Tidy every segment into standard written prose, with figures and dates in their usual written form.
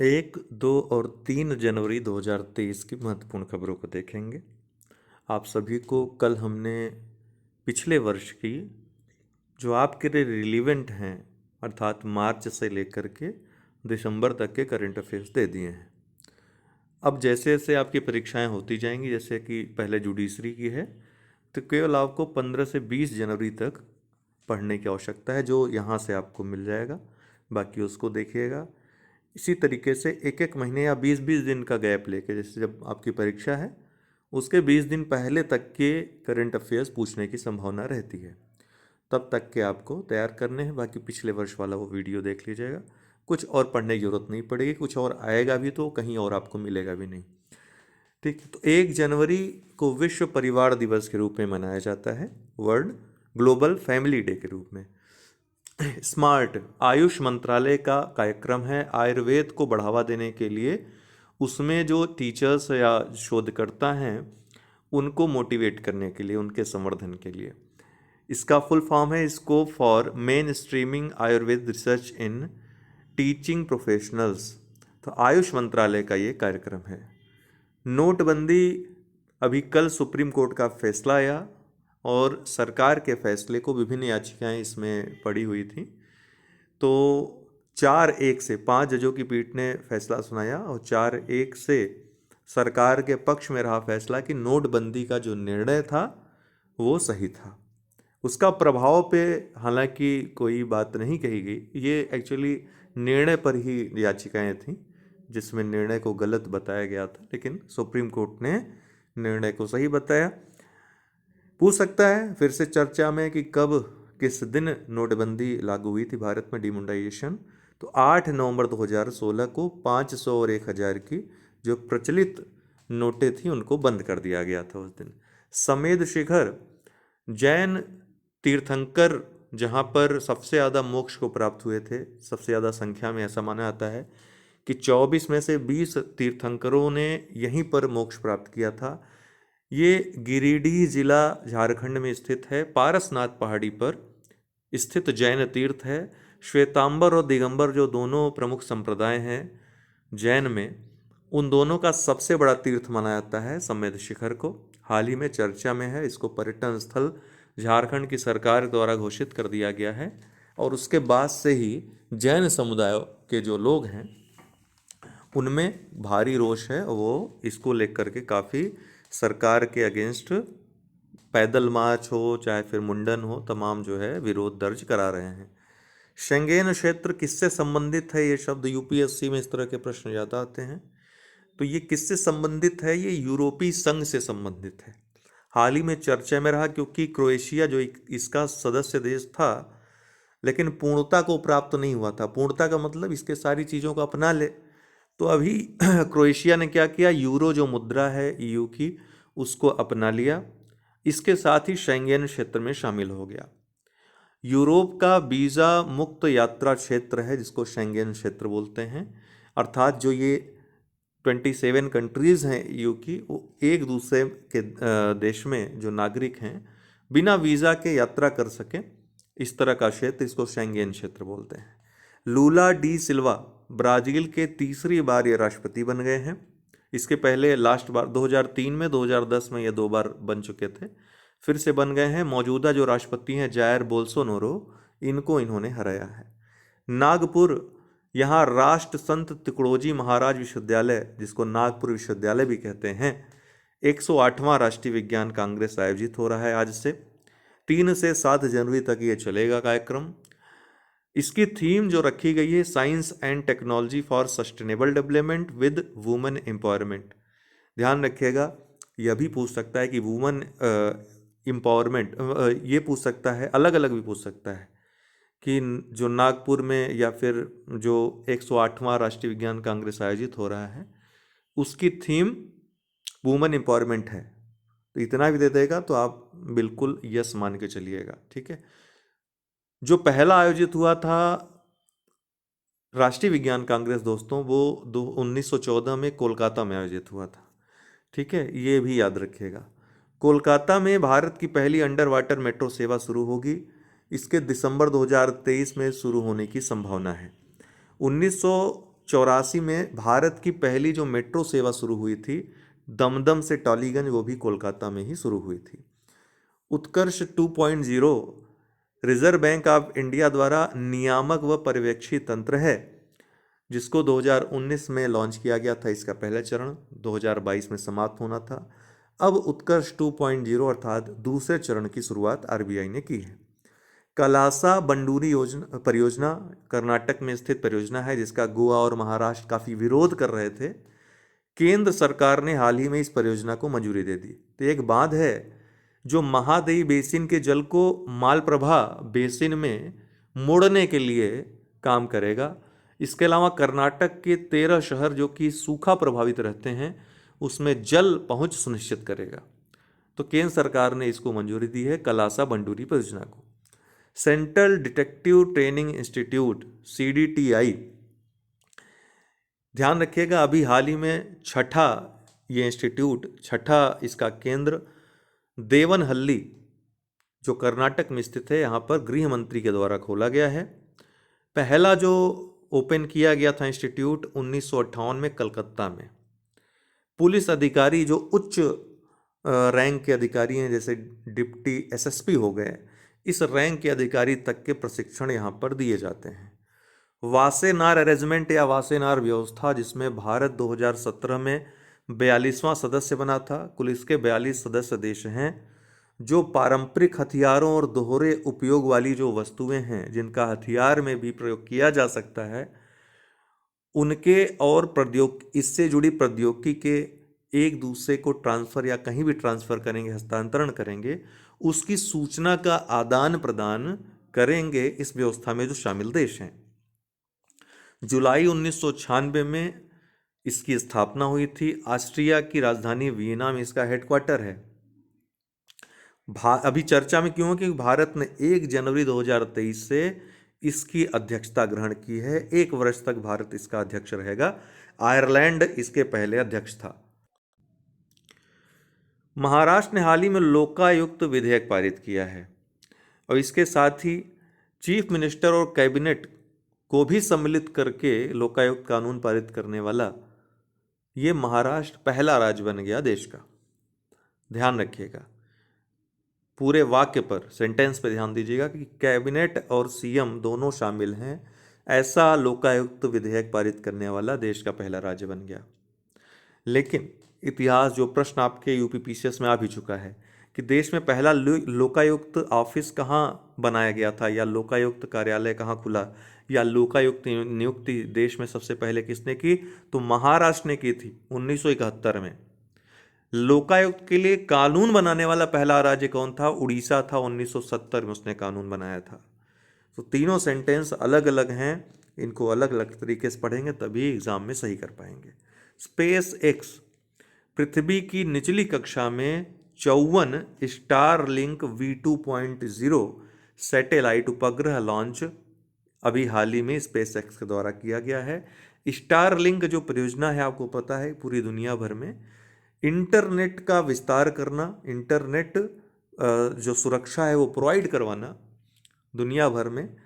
1, 2 और 3 जनवरी 2023 की महत्वपूर्ण खबरों को देखेंगे। आप सभी को कल हमने पिछले वर्ष की जो आपके लिए रिलीवेंट हैं अर्थात मार्च से लेकर के दिसंबर तक के करंट अफेयर्स दे दिए हैं। अब जैसे जैसे आपकी परीक्षाएं होती जाएंगी, जैसे कि पहले जुडिशरी की है, तो केवल आपको 15 से 20 जनवरी तक पढ़ने की आवश्यकता है, जो यहाँ से आपको मिल जाएगा। बाकी उसको देखिएगा। इसी तरीके से एक एक महीने या 20-20 दिन का गैप लेके, जैसे जब आपकी परीक्षा है उसके 20 दिन पहले तक के करंट अफेयर्स पूछने की संभावना रहती है। तब तक के आपको तैयार करने हैं। बाकी पिछले वर्ष वाला वो वीडियो देख लीजिएगा। कुछ और पढ़ने की जरूरत नहीं पड़ेगी, कुछ और आएगा भी तो कहीं और आपको मिलेगा भी नहीं। ठीक है, तो 1 जनवरी को विश्व परिवार दिवस के रूप में मनाया जाता है, वर्ल्ड ग्लोबल फैमिली डे के रूप में। स्मार्ट आयुष मंत्रालय का कार्यक्रम है आयुर्वेद को बढ़ावा देने के लिए। उसमें जो टीचर्स या शोधकर्ता हैं उनको मोटिवेट करने के लिए, उनके संवर्धन के लिए। इसका फुल फॉर्म है scope for main streaming Ayurveda research in teaching professionals. तो आयुष मंत्रालय का ये कार्यक्रम है। नोटबंदी, अभी कल सुप्रीम कोर्ट का फैसला आया और सरकार के फैसले को विभिन्न याचिकाएं इसमें पड़ी हुई थी। तो 4-1 से 5 जजों की पीठ ने फैसला सुनाया और 4-1 से सरकार के पक्ष में रहा फैसला कि नोटबंदी का जो निर्णय था वो सही था। उसका प्रभाव पे हालांकि कोई बात नहीं कही गई, ये एक्चुअली निर्णय पर ही याचिकाएं थीं जिसमें निर्णय को गलत बताया गया था, लेकिन सुप्रीम कोर्ट ने निर्णय को सही बताया। पूछ सकता है फिर से चर्चा में कि कब किस दिन नोटबंदी लागू हुई थी भारत में, डिमोनेटाइजेशन। तो 8 नवंबर 2016 को 500 और 1000 की जो प्रचलित नोटें थी उनको बंद कर दिया गया था उस दिन। समेध शिखर, जैन तीर्थंकर जहाँ पर सबसे ज़्यादा मोक्ष को प्राप्त हुए थे, सबसे ज़्यादा संख्या में, ऐसा माना जाता है कि 24 में से 20 तीर्थंकरों ने यहीं पर मोक्ष प्राप्त किया था। ये गिरिडीह जिला झारखंड में स्थित है। पारसनाथ पहाड़ी पर स्थित जैन तीर्थ है। श्वेतांबर और दिगंबर जो दोनों प्रमुख संप्रदाय हैं जैन में, उन दोनों का सबसे बड़ा तीर्थ माना जाता है समेध शिखर को। हाल ही में चर्चा में है, इसको पर्यटन स्थल झारखंड की सरकार द्वारा घोषित कर दिया गया है। और उसके बाद से ही जैन समुदाय के जो लोग हैं उनमें भारी रोष है, वो इसको लेकर के काफ़ी सरकार के अगेंस्ट पैदल मार्च हो चाहे फिर मुंडन हो, तमाम जो है विरोध दर्ज करा रहे हैं। शेंगेन क्षेत्र किससे संबंधित है? ये शब्द यूपीएससी में इस तरह के प्रश्न ज़्यादा आते हैं। तो ये किससे संबंधित है? ये यूरोपीय संघ से संबंधित है। हाल ही में चर्चा में रहा क्योंकि क्रोएशिया जो इसका सदस्य देश था लेकिन पूर्णता को प्राप्त नहीं हुआ था। पूर्णता का मतलब इसके सारी चीज़ों को अपना ले। तो अभी क्रोएशिया ने क्या किया, यूरो जो मुद्रा है ईयू की उसको अपना लिया, इसके साथ ही शेंगेन क्षेत्र में शामिल हो गया। यूरोप का वीज़ा मुक्त यात्रा क्षेत्र है जिसको शेंगेन क्षेत्र बोलते हैं। अर्थात जो ये 27 कंट्रीज़ हैं ईयू की, वो एक दूसरे के देश में जो नागरिक हैं बिना वीज़ा के यात्रा कर सकें, इस तरह का क्षेत्र, इसको शेंगेन क्षेत्र बोलते हैं। लूला डी सिल्वा ब्राज़ील के तीसरी बार ये राष्ट्रपति बन गए हैं। इसके पहले लास्ट बार 2003 में, 2010 में ये 2 बार बन चुके थे, फिर से बन गए हैं। मौजूदा जो राष्ट्रपति हैं जायर बोल्सोनारो, इनको इन्होंने हराया है। नागपुर, यहाँ राष्ट्र संत तुकडोजी महाराज विश्वविद्यालय, जिसको नागपुर विश्वविद्यालय भी कहते हैं, 108वां राष्ट्रीय विज्ञान कांग्रेस आयोजित हो रहा है आज से। 3 से 7 जनवरी तक ये चलेगा कार्यक्रम। इसकी थीम जो रखी गई है, science and technology for sustainable development with women empowerment. ध्यान रखिएगा, यह भी पूछ सकता है कि वुमेन एम्पावरमेंट, ये पूछ सकता है, अलग अलग भी पूछ सकता है कि जो नागपुर में या फिर जो 108वां राष्ट्रीय विज्ञान कांग्रेस आयोजित हो रहा है उसकी थीम वुमेन एम्पावरमेंट है। तो इतना भी दे देगा तो आप बिल्कुल यस मान के चलिएगा। ठीक है, जो पहला आयोजित हुआ था राष्ट्रीय विज्ञान कांग्रेस दोस्तों, वो 1914 में कोलकाता में आयोजित हुआ था। ठीक है, ये भी याद रखिएगा। कोलकाता में भारत की पहली अंडर वाटर मेट्रो सेवा शुरू होगी। इसके दिसंबर 2023 में शुरू होने की संभावना है। 1984 में भारत की पहली जो मेट्रो सेवा शुरू हुई थी दमदम से टॉलीगंज, वो भी कोलकाता में ही शुरू हुई थी। उत्कर्ष 2.0 रिजर्व बैंक ऑफ इंडिया द्वारा नियामक व पर्यवेक्षी तंत्र है, जिसको 2019 में लॉन्च किया गया था। इसका पहला चरण 2022 में समाप्त होना था। अब उत्कर्ष 2.0 अर्थात दूसरे चरण की शुरुआत आरबीआई ने की है। कलासा बंडूरी योजना परियोजना कर्नाटक में स्थित परियोजना है, जिसका गोवा और महाराष्ट्र काफ़ी विरोध कर रहे थे। केंद्र सरकार ने हाल ही में इस परियोजना को मंजूरी दे दी। तो एक बांध है जो महादेवी बेसिन के जल को मालप्रभा बेसिन में मोड़ने के लिए काम करेगा। इसके अलावा कर्नाटक के 13 शहर जो कि सूखा प्रभावित रहते हैं उसमें जल पहुंच सुनिश्चित करेगा। तो केंद्र सरकार ने इसको मंजूरी दी है, कलासा बंडूरी परियोजना को। Central detective training institute CDTI, ध्यान रखिएगा अभी हाल ही में ये इंस्टीट्यूट छठा इसका केंद्र देवनहल्ली जो कर्नाटक में स्थित है, यहाँ पर गृह मंत्री के द्वारा खोला गया है। पहला जो ओपन किया गया था इंस्टीट्यूट 1958 में कलकत्ता में। पुलिस अधिकारी जो उच्च रैंक के अधिकारी हैं, जैसे डिप्टी SSP हो गए, इस रैंक के अधिकारी तक के प्रशिक्षण यहाँ पर दिए जाते हैं। वासेनार अरेंजमेंट या वासेनार व्यवस्था, जिसमें भारत 2017 में 42वां सदस्य बना था। कुल इसके 42 सदस्य देश हैं जो पारंपरिक हथियारों और दोहरे उपयोग वाली जो वस्तुएं हैं, जिनका हथियार में भी प्रयोग किया जा सकता है, उनके और इससे जुड़ी प्रौद्योगिकी के एक दूसरे को ट्रांसफ़र या कहीं भी ट्रांसफ़र करेंगे, हस्तांतरण करेंगे, उसकी सूचना का आदान प्रदान करेंगे इस व्यवस्था में जो शामिल देश हैं। जुलाई 1996 में इसकी स्थापना हुई थी। ऑस्ट्रिया की राजधानी वियना में इसका हेडक्वार्टर है। अभी चर्चा में क्यों है? क्योंकि भारत ने 1 जनवरी 2023 से इसकी अध्यक्षता ग्रहण की है। 1 वर्ष तक भारत इसका अध्यक्ष रहेगा। आयरलैंड इसके पहले अध्यक्ष था। महाराष्ट्र ने हाल ही में लोकायुक्त विधेयक पारित किया है और इसके साथ ही चीफ मिनिस्टर और कैबिनेट को भी सम्मिलित करके लोकायुक्त कानून पारित करने वाला ये महाराष्ट्र पहला राज्य बन गया देश का। ध्यान रखिएगा, पूरे वाक्य पर, सेंटेंस पे ध्यान दीजिएगा कि कैबिनेट और CM दोनों शामिल हैं, ऐसा लोकायुक्त विधेयक पारित करने वाला देश का पहला राज्य बन गया। लेकिन इतिहास जो प्रश्न आपके UPPCS में आ भी चुका है कि देश में पहला लोकायुक्त ऑफिस कहाँ बनाया गया था, या लोकायुक्त कार्यालय कहाँ खुला, या लोकायुक्त नियुक्ति देश में सबसे पहले किसने की? तो महाराष्ट्र ने की थी 1971 में। लोकायुक्त के लिए कानून बनाने वाला पहला राज्य कौन था? उड़ीसा था। 1970 में उसने कानून बनाया था। तो तीनों सेंटेंस अलग अलग हैं, इनको अलग अलग तरीके से पढ़ेंगे तभी एग्जाम में सही कर पाएंगे। SpaceX पृथ्वी की निचली कक्षा में 54 स्टारलिंक V2.0 सैटेलाइट उपग्रह लॉन्च अभी हाल ही में SpaceX के द्वारा किया गया है। स्टारलिंक जो परियोजना है, आपको पता है, पूरी दुनिया भर में इंटरनेट का विस्तार करना, इंटरनेट जो सुरक्षा है वो प्रोवाइड करवाना दुनिया भर में,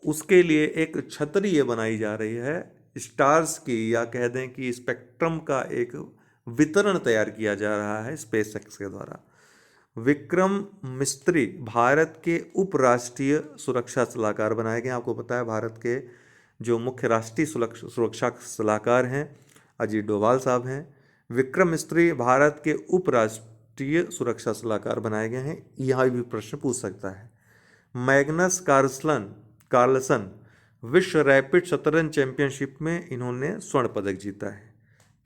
उसके लिए एक छतरी ये बनाई जा रही है स्टार्स की, या कह दें कि स्पेक्ट्रम का एक वितरण तैयार किया जा रहा है SpaceX के द्वारा। विक्रम मिस्त्री भारत के उपराष्ट्रीय सुरक्षा सलाहकार बनाए गए। आपको पता है भारत के जो मुख्य राष्ट्रीय सुरक्षा सलाहकार हैं अजीत डोभाल साहब हैं। विक्रम मिस्त्री भारत के उपराष्ट्रीय सुरक्षा सलाहकार बनाए गए हैं। यहाँ भी प्रश्न पूछ सकता है। मैग्नस कार्लसन विश्व रैपिड शतरंज चैंपियनशिप में इन्होंने स्वर्ण पदक जीता है।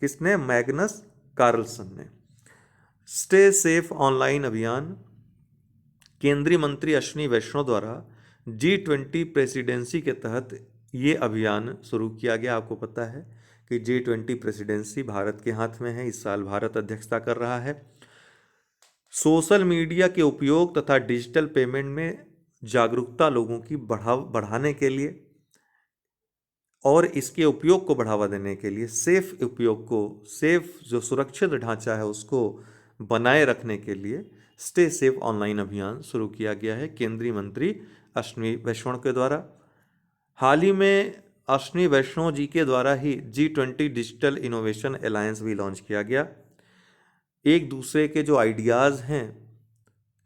किसने? मैग्नस कार्लसन ने। स्टे सेफ ऑनलाइन अभियान, केंद्रीय मंत्री अश्विनी वैष्णव द्वारा G20 प्रेसिडेंसी के तहत ये अभियान शुरू किया गया। आपको पता है कि G20 प्रेसिडेंसी भारत के हाथ में है। इस साल भारत अध्यक्षता कर रहा है। सोशल मीडिया के उपयोग तथा डिजिटल पेमेंट में जागरूकता लोगों की बढ़ाने के लिए और इसके उपयोग को बढ़ावा देने के लिए, सेफ जो सुरक्षित ढांचा है उसको बनाए रखने के लिए स्टे सेफ ऑनलाइन अभियान शुरू किया गया है केंद्रीय मंत्री अश्विनी वैष्णव के द्वारा। हाल ही में अश्विनी वैष्णव जी के द्वारा ही G20 डिजिटल इनोवेशन अलायंस भी लॉन्च किया गया। एक दूसरे के जो आइडियाज़ हैं,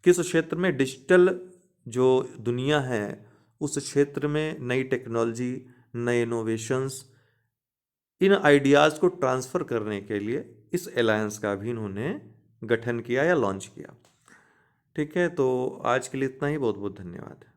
किस क्षेत्र में डिजिटल जो दुनिया है उस क्षेत्र में नई टेक्नोलॉजी, नए इनोवेशंस, इन आइडियाज़ को ट्रांसफ़र करने के लिए इस अलायंस का भी इन्होंने गठन किया या लॉन्च किया। ठीक है, तो आज के लिए इतना ही। बहुत बहुत धन्यवाद।